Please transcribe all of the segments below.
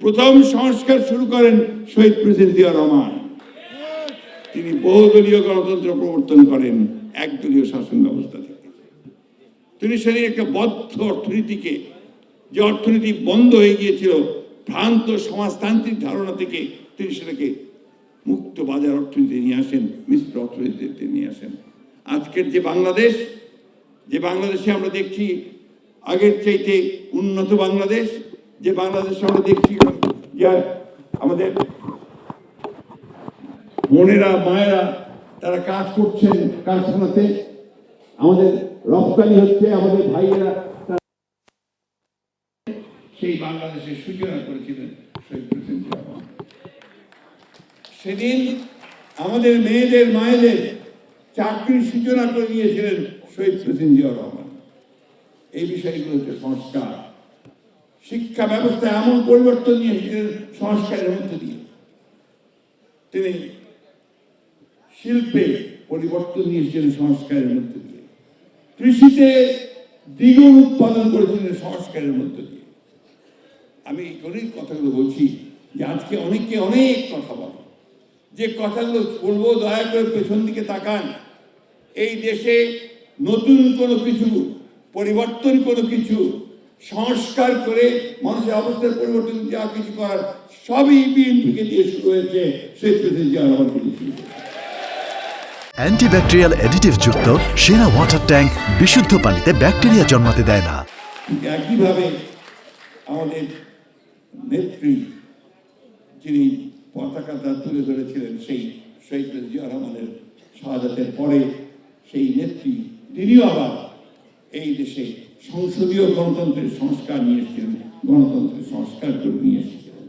প্রথম সংস্কার শুরু করেন শহীদ প্রেসিডেন্ট জিয়া রহমান। তিনি বহুদলীয় গণতন্ত্র প্রবর্তন করেন একদলীয় শাসন ব্যবস্থা থেকে। তিনি সেদিন একটা বদ্ধ অর্থনীতিকে, যে অর্থনীতি বন্ধ হয়ে গিয়েছিল ভ্রান্ত সমাজতান্ত্রিক ধারণা থেকে, তিনি সেটাকে মুক্ত বাজার অর্থনীতি নিয়ে আসেন, মিশ্র অর্থনীতিতে নিয়ে আসেন। আজকের যে বাংলাদেশে আমরা দেখছি আগের চাইতে উন্নত বাংলাদেশ, যে বাংলাদেশে আমরা দেখছি যে আমাদের বোনেরা মায়েরা তারা কাজ করছেন কারখানাতে, আমাদের রপ্তানি হচ্ছে, আমাদের ভাইয়েরা সেই বাংলাদেশের সূচনা করেছিলেন শহীদ প্রেসিডেন্ট জিয়া রহমান। সেদিন আমাদের মেয়েদের মায়েদের চাকরির সূচনা করে দিয়েছিলেন শহীদ প্রেসিডেন্ট জিয়া রহমান। এই বিষয়গুলো হচ্ছে সংস্কার। শিক্ষা ব্যবস্থায় এমন পরিবর্তন নিয়ে এসেছিলেন সংস্কারের মধ্যে দিয়ে। তিনি শিল্পে পরিবর্তন নিয়ে এসেছিলেন সংস্কারের মধ্যে দিয়ে। কৃষিতে দ্বিগুণ উৎপাদন করেছিলেন সংস্কারের মধ্যে দিয়ে। আমি এই কথাগুলো বলছি যে আজকে অনেকে অনেক কথা বলে, যে কথাগুলো বলবো দয়া করে পেছন দিকে তাকান। এই দেশে নতুন কোনো কিছু, পরিবর্তন কোনো কিছু, সংস্কার করে মানুষের অবস্থার পরিবর্তন যা কিছু করার সবই বিএনপিকে দিয়ে শুরু হয়েছে, সেই প্রেসিডেন্ট জিয়া রহমানকে দিয়ে শুরু হয়েছে। অ্যান্টিব্যাকটেরিয়াল অ্যাডিটিভ যুক্ত সেরা ওয়াটার ট্যাঙ্ক বিশুদ্ধ পানিতে ব্যাকটেরিয়া জন্মাতে দেয় না। একইভাবে আমাদের নেত্রী যিনি পতাকাটা তুলে ধরেছিলেন সেই শহীদ জিয়া রহমানের শাহাদাতের পরে, সেই নেত্রী তিনিও আবার এই দেশে সংসদীয় গণতন্ত্রের সংস্কার নিয়ে এসেছিলেন, গণতন্ত্রের সংস্কার করে নিয়ে এসেছিলেন।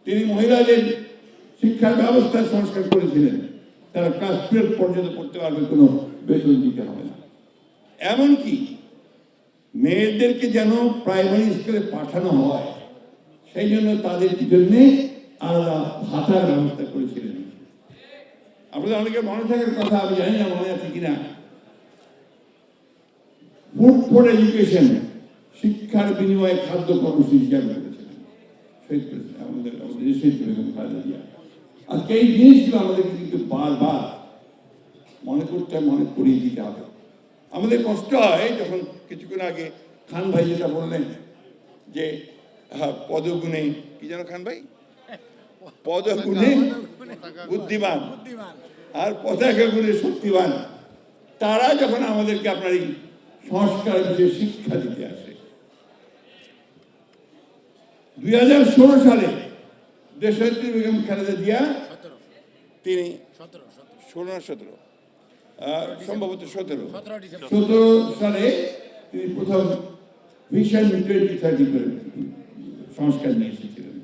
তিনি মহিলাদের শিক্ষার ব্যবস্থার সংস্কার করেছিলেন। তারা ক্লাস 12 পর্যন্ত পড়তে পারবে, কোনো বেতন দিতে হবে না। এমনকি মেয়েদেরকে যেন প্রাইমারি স্কুলে পাঠানো হয়, সেই জন্য তাদের জন্য আলাদা ভাতার ব্যবস্থা করেছিলেন। আপনাদের অনেকের মনে থাকার কথা, আমি জানি না মনে আছে কিনা, ফুড ফর এডুকেশন, শিক্ষার বিনিময়ে খাদ্য কর্মসূচি চালু করেছিলেন আমাদের দেশের খালেদা জিয়া। আজকে এই জিনিসগুলো আমাদেরকে কিন্তু বারবার মনে করতে, মনে করিয়ে দিতে হবে। আমাদের কষ্ট হয় যখন কিছুক্ষণ আগে খান ভাই যেটা বললেন যে পদগুণে, কি যেন খান ভাই, পদগুণে বুদ্ধিমান আর পতাকা গুণে শক্তিবান। তারা যখন আমাদেরকে আপনার এই সংস্কার বিষয়ে শিক্ষা দিতে আসে, 2016 সালে দেশনেত্রী বেগম খালেদা জিয়া, তিনি 17 সম্ভবত 17 সালে তিনি প্রথম ভিশন 2030 করে সংস্কার নিয়ে এসেছিলেন।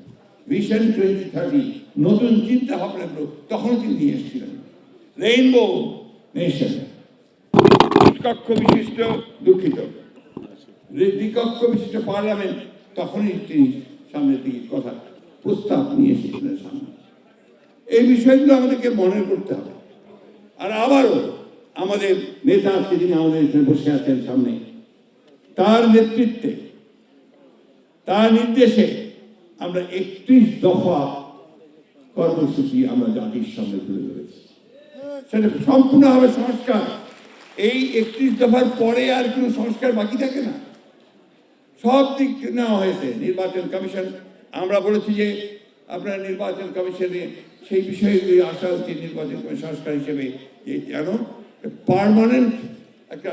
ভিশন 2030 নতুন চিন্তা ভাবনাগুলো তখন তিনি নিয়ে এসেছিলেন। রেইনবো নেশন, দ্বিকক্ষ বিশিষ্ট পার্লামেন্ট, তখনই তিনি সামনের দিকে কথা প্রস্তাব নিয়ে এসেছিলেন সামনে। এই বিষয়গুলো আমাদেরকে মনে করতে হবে। আর আবারও আমাদের নেতা আজকে যিনি আমাদের এখানে বসে আছেন সামনে, তার নেতৃত্বে, তার নির্দেশে আমরা 31 দফা কর্মসূচি আমরা জাতির সামনে তুলে ধরেছি। সেটা সম্পূর্ণ হবে সংস্কার। এই 31 দফার পরে আর কোনো সংস্কার বাকি থাকে না, সব দিক নেওয়া হয়েছে। নির্বাচন কমিশন, আমরা বলেছি যে আপনার নির্বাচন কমিশনে সেই বিষয়গুলি আসা উচিত নির্বাচন কমিশন সংস্কার হিসেবে, যে যেন পার্মানেন্ট একটা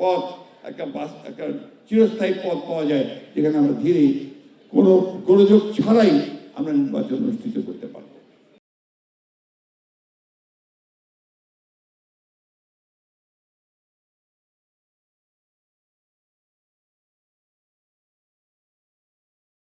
পথ, একটা চিরস্থায়ী পথ পাওয়া যায়, যেখানে আমরা ধীরে কোনো গোলযোগ ছাড়াই আমরা নির্বাচন অনুষ্ঠিত করতে পারি।